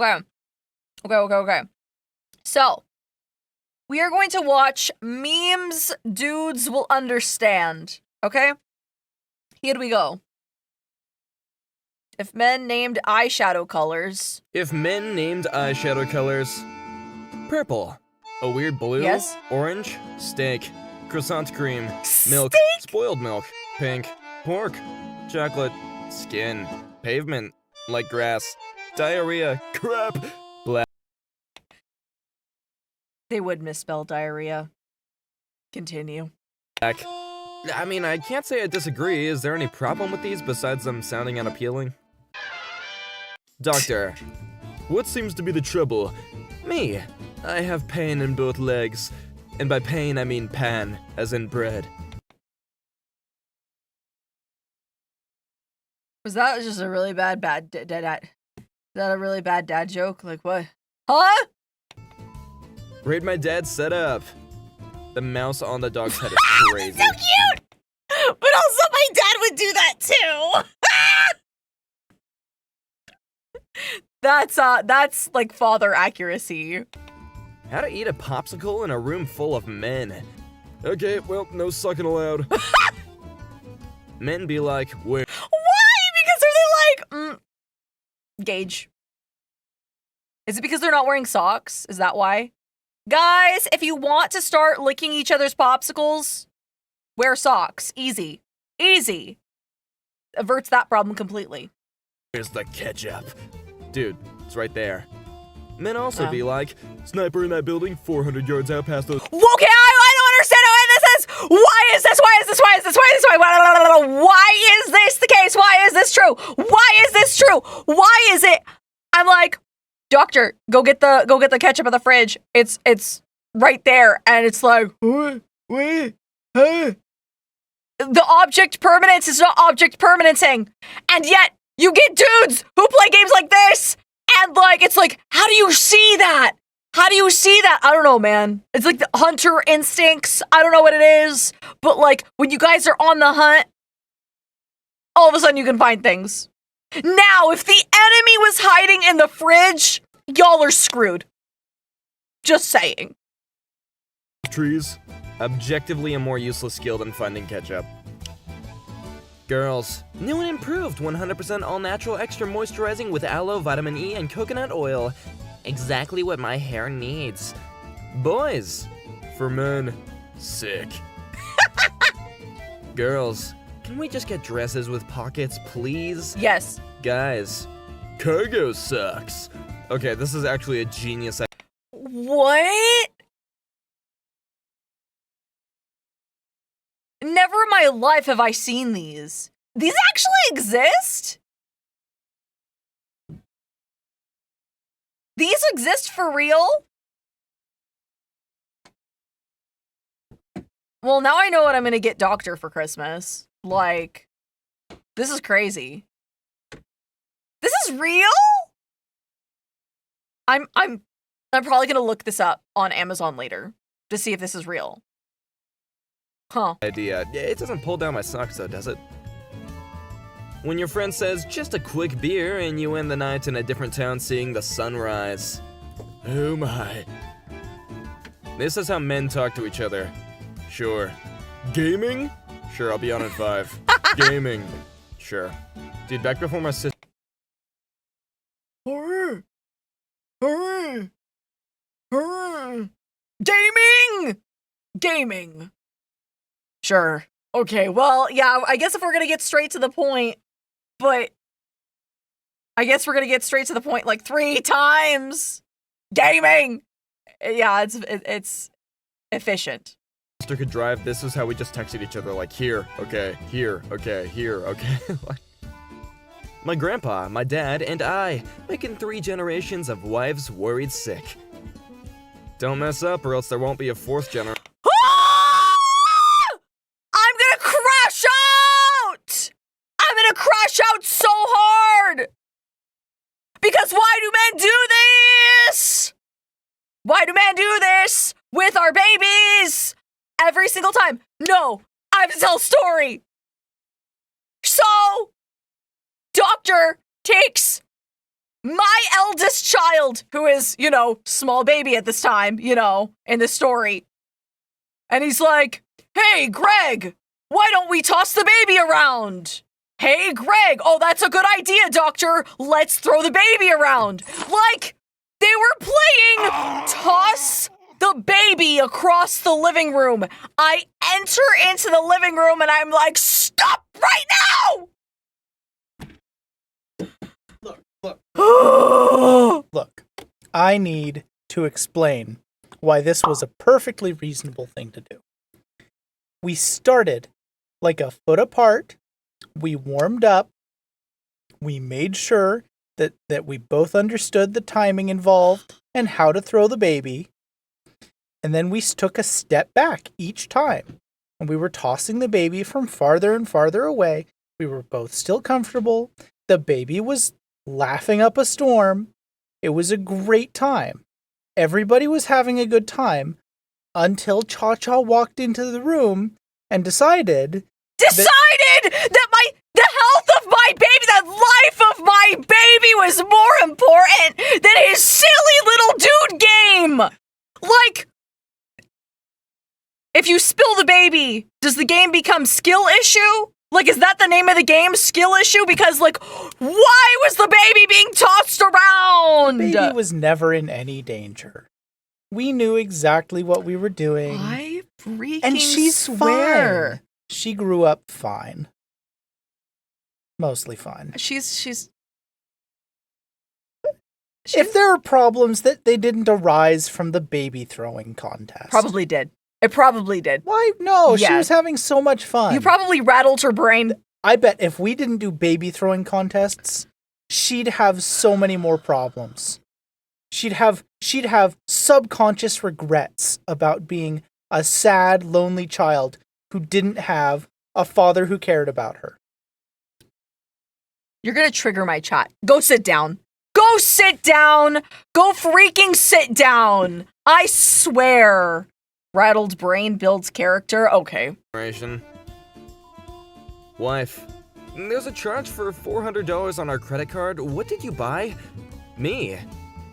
Okay. Okay. So, we are going to watch memes dudes will understand. Okay? Here we go. If men named eyeshadow colors. If men named eyeshadow colors. Purple. A weird blue. Yes. Orange. Steak. Croissant cream. Milk. Steak? Spoiled milk. Pink. Pork. Chocolate. Skin. Pavement. Like grass. Diarrhea. Crap. Black. They would misspell diarrhea. Continue. I mean, I can't say I disagree. Is there any problem with these besides them sounding unappealing? Doctor, what seems to be the trouble? Me. I have pain in both legs. And by pain, I mean pan, as in bread. Was that just a really bad dad? Is that a really bad dad joke? Like what? Huh? Raid my dad's setup. The mouse on the dog's head is crazy. So cute! But also my dad would do that too! That's like father accuracy. How to eat a popsicle in a room full of men. Okay, well, no sucking allowed. Men be like, wait. Why? Because they're like, Gage. Is it because they're not wearing socks? Is that why? Guys, if you want to start licking each other's popsicles, wear socks. Easy. Easy. Averts that problem completely. Here's the ketchup. Dude, it's right there. Men also be like, sniper in that building, 400 yards out past those. Okay, I don't understand why this is. Why is this? Why is this? Why is this? Why is this? Why is this the case? Why is this true? Why is this true? Why is it? I'm like, doctor, go get the ketchup in the fridge. It's right there, and it's like, what? Huh? The object permanence is not object permanencing, and yet you get dudes who play games like this, and like it's like, how do you see that? How do you see that? I don't know, man. It's like the hunter instincts. I don't know what it is, but like when you guys are on the hunt, all of a sudden you can find things. Now, if the enemy was hiding in the fridge, y'all are screwed. Just saying. Trees. Objectively a more useless skill than finding ketchup. Girls. New and improved 100% all-natural extra moisturizing with aloe, vitamin E, and coconut oil. Exactly what my hair needs. Boys. For men. Sick. Girls. Can we just get dresses with pockets, please? Yes. Guys. Cargo sucks. Okay, this is actually a genius idea. What? Never in my life have I seen these. These actually exist? These exist for real? Well, now I know what I'm gonna get Doctor for Christmas. Like, this is crazy. This is real? I'm probably gonna look this up on Amazon later to see if this is real. Huh. Idea. It doesn't pull down my socks though, does it? When your friend says, just a quick beer, and you end the night in a different town seeing the sunrise. Oh my. This is how men talk to each other. Sure. Gaming? Sure, I'll be on at 5. Gaming? Sure. Dude, back before my sister. Hurry! Hurry! Hurry! Gaming! Gaming. Sure. Okay, well, yeah, I guess if we're gonna get straight to the point, but I guess we're gonna get straight to the point like 3 times. Gaming! Yeah, it's efficient. Sister could drive, this is how we just texted each other, like, here, okay, here, okay, here, okay. My grandpa, my dad, and I, making 3 generations of wives worried sick. Don't mess up or else there won't be a 4th generation. I'm gonna crash out! I'm gonna crash out so hard! Because why do men do this? Why do men do this with our babies? Every single time. No, I have to tell a story. So, doctor takes my eldest child, who is, small baby at this time, in the story. And he's like, hey, Greg, why don't we toss the baby around? Hey, Greg, oh, that's a good idea, doctor. Let's throw the baby around. Like, they were playing toss the baby across the living room. I enter into the living room and I'm like, stop right now! Look, I need to explain why this was a perfectly reasonable thing to do. We started like a foot apart. We warmed up. We made sure that we both understood the timing involved and how to throw the baby. And then we took a step back each time. And we were tossing the baby from farther and farther away. We were both still comfortable. The baby was laughing up a storm. It was a great time. Everybody was having a good time until Cha-Cha walked into the room and decided that the health of my baby, the life of my baby was more important than his silly little dude game. Like, if you spill the baby, does the game become skill issue? Like, is that the name of the game, skill issue? Because, like, why was the baby being tossed around? The baby was never in any danger. We knew exactly what we were doing. I freaking and she's swear. fine. She grew up fine. Mostly fine. She's if there are problems that they didn't arise from the baby throwing contest. Probably did. It probably did. Why? No, Yeah. She was having so much fun. You probably rattled her brain. I bet if we didn't do baby throwing contests, she'd have so many more problems. She'd have subconscious regrets about being a sad, lonely child who didn't have a father who cared about her. You're gonna trigger my chat. Go sit down. Go sit down. Go freaking sit down. I swear. Rattled brain builds character. Okay. Wife, there's a charge for $400 on our credit card. What did you buy? Me.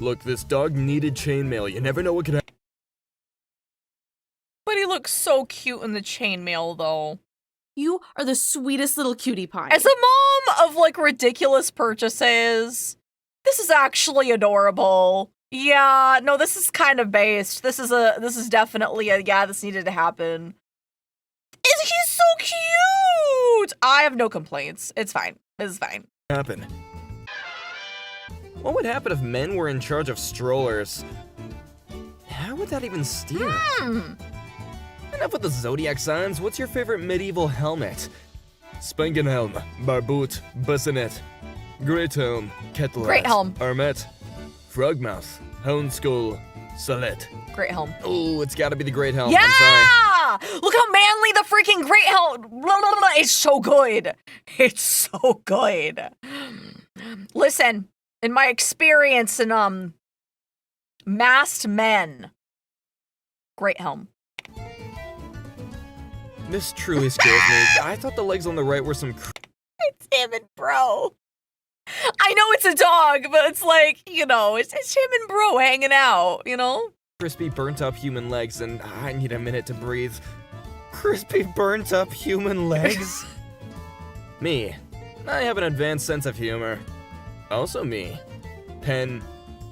Look, this dog needed chainmail. You never know what could happen. But he looks so cute in the chainmail, though. You are the sweetest little cutie pie. As a mom of, like, ridiculous purchases, this is actually adorable. Yeah, no, this is kind of based. This is definitely this needed to happen. He's so cute! I have no complaints. It's fine. It's fine. What would happen if men were in charge of strollers? How would that even steer? Enough with the zodiac signs. What's your favorite medieval helmet? Spangenhelm, Barboot, Bassinet, Great Helm, Kettle, Great Helm. Armet, Frogmouth, Houndskull, Salet. Great helm. Oh, it's gotta be the Great Helm. Yeah! I'm sorry. Look how manly the freaking great helm. It's so good. It's so good. Listen, in my experience in masked men, great helm. This truly scares me. I thought the legs on the right were some It's him and bro. I know it's a dog, but it's like, it's him and bro hanging out, crispy burnt up human legs, and I need a minute to breathe. Crispy burnt up human legs? Me. I have an advanced sense of humor. Also me. Pen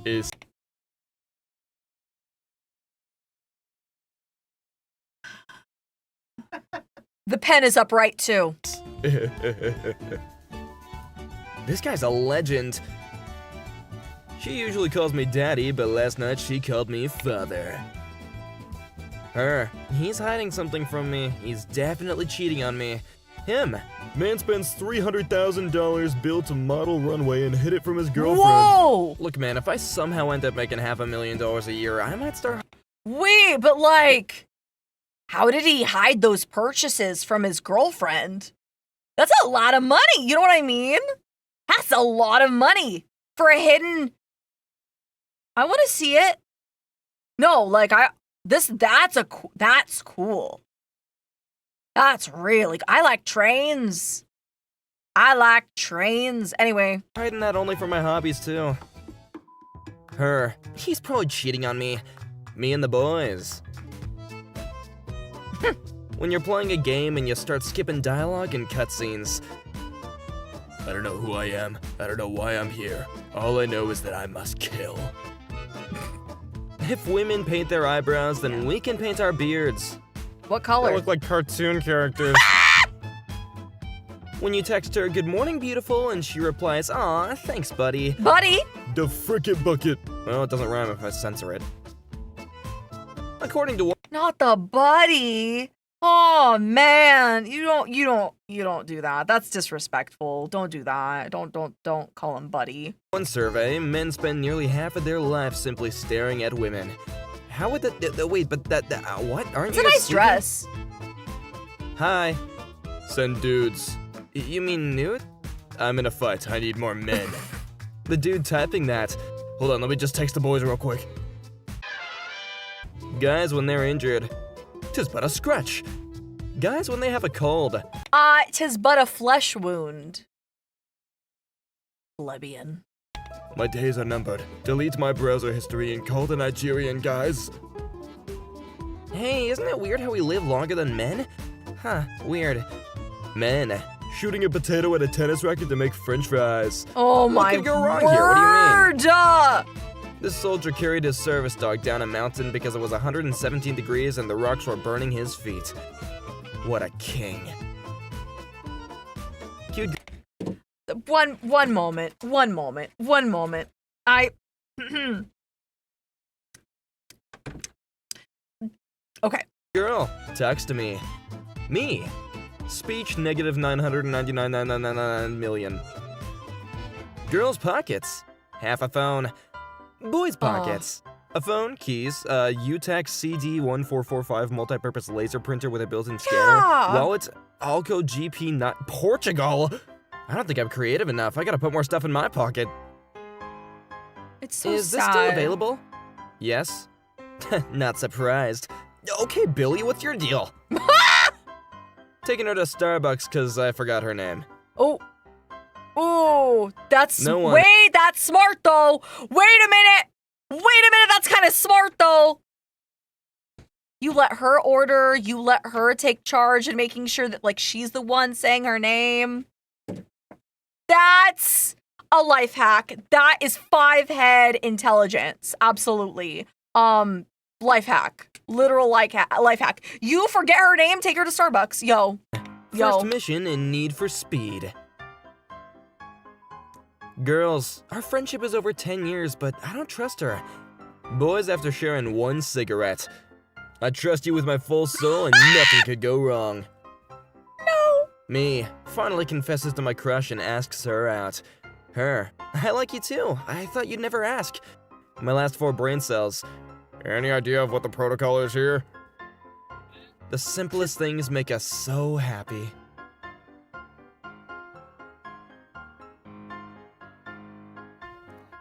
is... The pen is upright too. This guy's a legend. She usually calls me daddy, but last night she called me father. He's hiding something from me. He's definitely cheating on me. Him. Man spends $300,000, built a model runway, and hid it from his girlfriend. Whoa! Look, man, if I somehow end up making $500,000 a year, I might start... Wait, but like, how did he hide those purchases from his girlfriend? That's a lot of money, you know what I mean? That's a lot of money for a hidden... I want to see it. No, like, that's cool. That's really, I like trains. I like trains. Anyway. Hiding that only for my hobbies, too. Her. He's probably cheating on me. Me and the boys. When you're playing a game and you start skipping dialogue and cutscenes. I don't know who I am. I don't know why I'm here. All I know is that I must kill. If women paint their eyebrows, then we can paint our beards. What They color? look like cartoon characters. When you text her, "Good morning, beautiful," and she replies, "Aw, thanks, buddy." Buddy? The frickin' bucket. Well, it doesn't rhyme if I censor it. According to Not the buddy. Oh man, you don't do that. That's disrespectful. Don't do that. Don't call him buddy. one survey, men spend nearly half of their life simply staring at women. How would that? Wait, but what? Aren't It's a you? nice dress. Hi. Send dudes. You mean nude? I'm in a fight. I need more men. The dude typing that. Hold on, let me just text the boys real quick. Guys, when they're injured, 'tis but a scratch. Guys, when they have a cold, 'Tis but a flesh wound. Plebeian. my days are numbered. Delete my browser history and call the Nigerian guys. Hey, isn't it weird how we live longer than men? Huh, weird. Men. Shooting a potato at a tennis racket to make french fries. Oh What my could go wrong here? What do you mean? word! This soldier carried his service dog down a mountain because it was 117 degrees and the rocks were burning his feet. What a king. Cute. One moment. I Okay. Girl, text me. Me. Speech negative 999,999 million. Girls' pockets. Half a phone. Boys' pockets. A phone, keys, UTEC CD1445 multi-purpose laser printer with a built-in scanner, Yeah. wallet, Alco GP not Portugal. I don't think I'm creative enough. I gotta put more stuff in my pocket. It's so Is this sad. still available? Yes. Not surprised. Okay, Billy, what's your deal? Taking her to Starbucks because I forgot her name. Oh, that's No one- wait, that's smart though. Wait a minute, that's kind of smart though. You let her order, you let her take charge and making sure that like she's the one saying her name. That's a life hack. That is 5-head intelligence. Absolutely. Life hack. Literal life hack. You forget her name, take her to Starbucks. Yo. First mission in Need for Speed. Girls, our friendship is over 10 years, but I don't trust her. Boys, after sharing one cigarette. I trust you with my full soul and nothing could go wrong. No. Me, finally confesses to my crush and asks her out. Her, I like you too. I thought you'd never ask. My last 4 brain cells. Any idea of what the protocol is here? The simplest things make us so happy.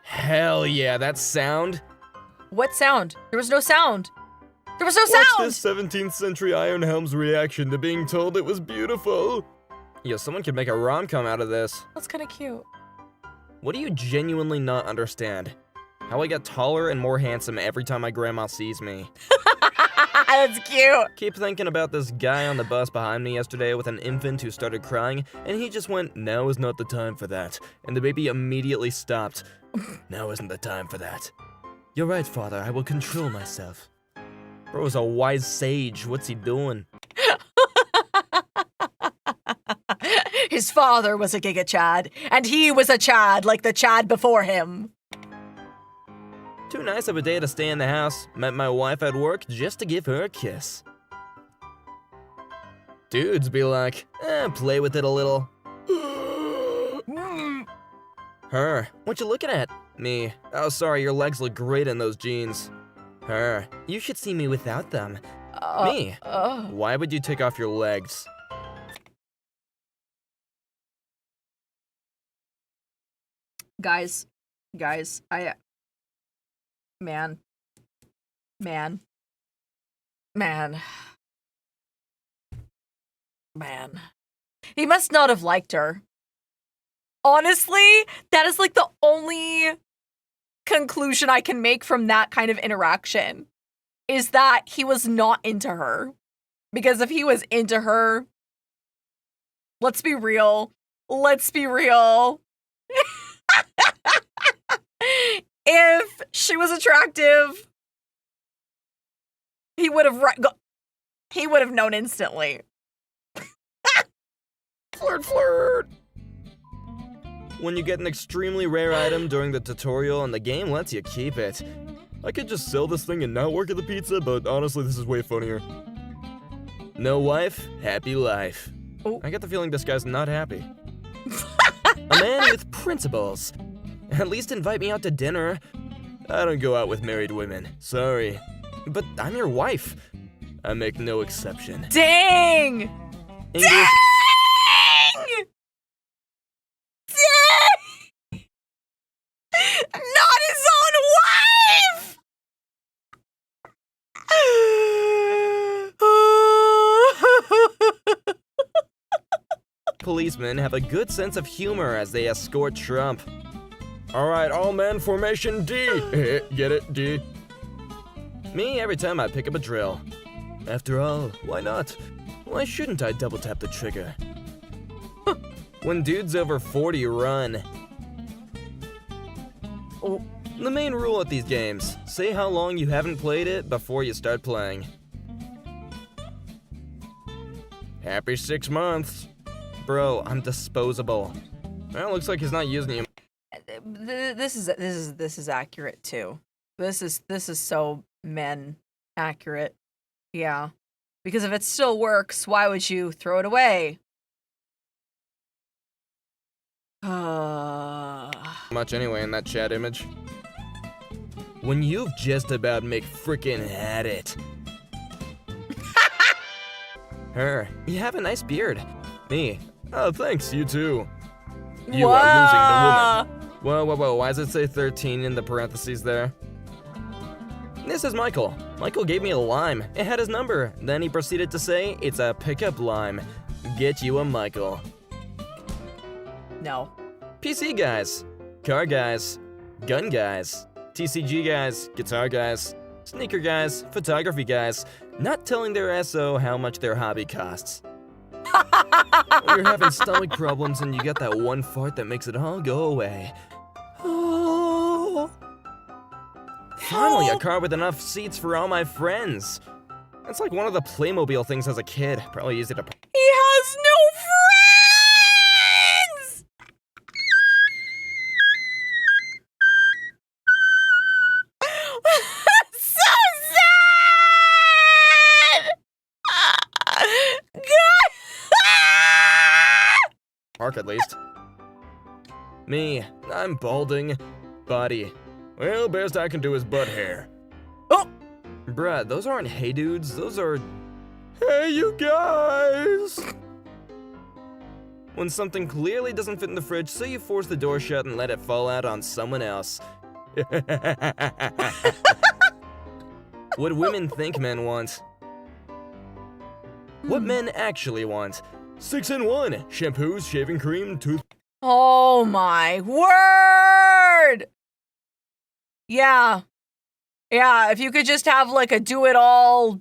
Hell yeah, that sound. What sound? There was no sound. There was no Watch sound. this 17th century Iron Helm's reaction to being told it was beautiful. Yo, someone could make a rom-com out of this. That's kind of cute. What do you genuinely not understand? How I get taller and more handsome every time my grandma sees me. That's cute. Keep thinking about this guy on the bus behind me yesterday with an infant who started crying, and he just went, "Now is not the time for that." And the baby immediately stopped. Now isn't the time for that. You're right, father, I will control myself. Bro's a wise sage, what's he doing? His father was a Giga Chad, and he was a Chad like the Chad before him. Too nice of a day to stay in the house. Met my wife at work just to give her a kiss. Dudes be like, play with it a little. Her, what you looking at? Me, oh sorry, your legs look great in those jeans. Her, you should see me without them. Me, why would you take off your legs? Guys, man. He must not have liked her. honestly, that is like the only conclusion I can make from that kind of interaction is that he was not into her. Because if he was into her, let's be real. Let's be real. If she was attractive, he would have known instantly. Flirt, flirt! When you get an extremely rare item during the tutorial and the game lets you keep it. I could just sell this thing and not work at the pizza, but honestly this is way funnier. No wife, happy life. Oh. I get the feeling this guy's not happy. A man with principles. At least invite me out to dinner. I don't go out with married women, sorry. But I'm your wife. I make no exception. Dang! English. Dang! Not his own wife! Policemen have a good sense of humor as they escort Trump. Alright, all men, formation D. Get it, D. Me, every time I pick up a drill. After all, why not? Why shouldn't I double tap the trigger? When dudes over 40 run. Oh. The main rule at these games, say how long you haven't played it before you start playing. Happy 6 months. Bro, I'm disposable. Well, looks like he's not using you. This is accurate too. This is so men accurate. Yeah. Because if it still works, why would you throw it away? Much anyway in that chat image. When you've just about frickin' had it. Her, you have a nice beard. Me, oh thanks, you too. You are losing the woman. Whoa, why does it say 13 in the parentheses there? This is Michael. Michael gave me a lime. It had his number. Then he proceeded to say, it's a pickup lime. Get you a Michael. No. PC guys, car guys, gun guys, TCG guys, guitar guys, sneaker guys, photography guys, not telling their SO how much their hobby costs. When you're having stomach problems and you get that one fart that makes it all go away. Oh. Finally, a car with enough seats for all my friends. That's like one of the Playmobil things as a kid. Probably easy to... He has no friends! So sad! Park at least. Me, I'm balding. Body. Well, best I can do is butt hair. Oh! Bruh, those aren't hey dudes, those are... Hey you guys! When something clearly doesn't fit in the fridge, so you force the door shut and let it fall out on someone else. What women think men want. What men actually want. 6-in-1, shampoos, shaving cream, tooth... Oh my word! Yeah. Yeah, if you could just have like a do-it-all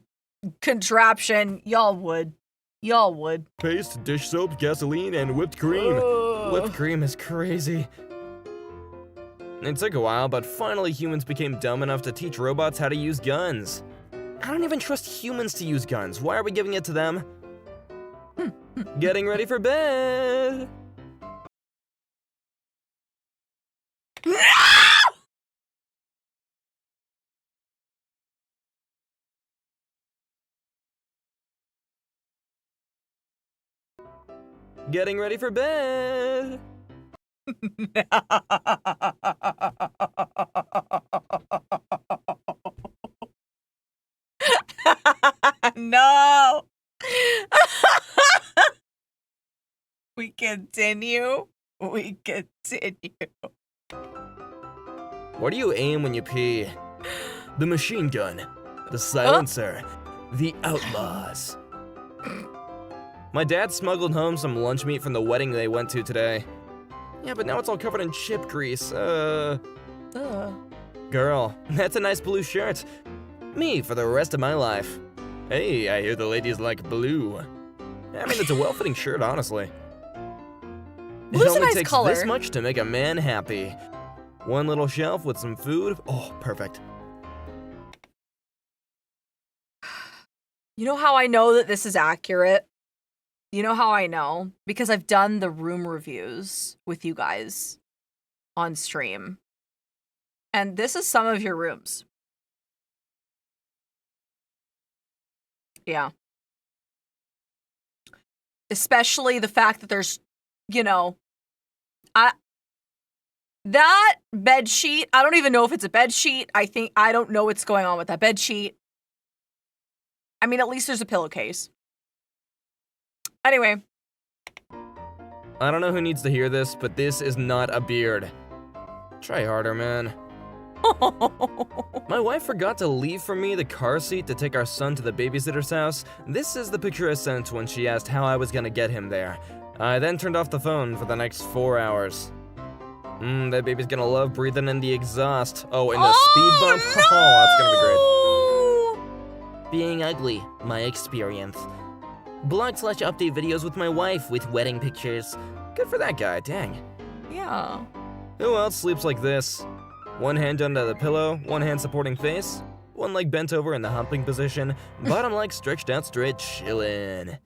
contraption, y'all would. Y'all would. Paste, dish soap, gasoline, and whipped cream. Whipped cream is crazy. It took a while, but finally humans became dumb enough to teach robots how to use guns. I don't even trust humans to use guns. Why are we giving it to them? Getting ready for bed. No! Getting ready for bed. No. We continue. We continue. What do you aim when you pee? The machine gun, the silencer, the outlaws. My dad smuggled home some lunch meat from the wedding they went to today. Yeah, but now it's all covered in chip grease. Girl, that's a nice blue shirt. Me for the rest of my life. Hey, I hear the ladies like blue. I mean, it's a well-fitting shirt, honestly. Blue's It a only nice takes color. this much to make a man happy. One little shelf with some food. Oh, perfect. You know how I know that this is accurate? You know how I know? Because I've done the room reviews with you guys on stream. And this is some of your rooms. Yeah. Especially the fact that there's, you know, that bed sheet, I don't even know if it's a bed sheet. I don't know what's going on with that bed sheet. I mean, at least there's a pillowcase. Anyway. I don't know who needs to hear this, but this is not a beard. Try harder, man. My wife forgot to leave for me the car seat to take our son to the babysitter's house. This is the picture I sent when she asked how I was gonna get him there. I then turned off the phone for the next 4 hours. That baby's gonna love breathing in the exhaust. Oh, and the speed bump. No! Oh, that's gonna be great. Being ugly, my experience. Blog/update videos with my wife with wedding pictures. Good for that guy, dang. Yeah. Who else sleeps like this? One hand under the pillow, one hand supporting face, one leg bent over in the humping position, bottom leg stretched out straight chillin'.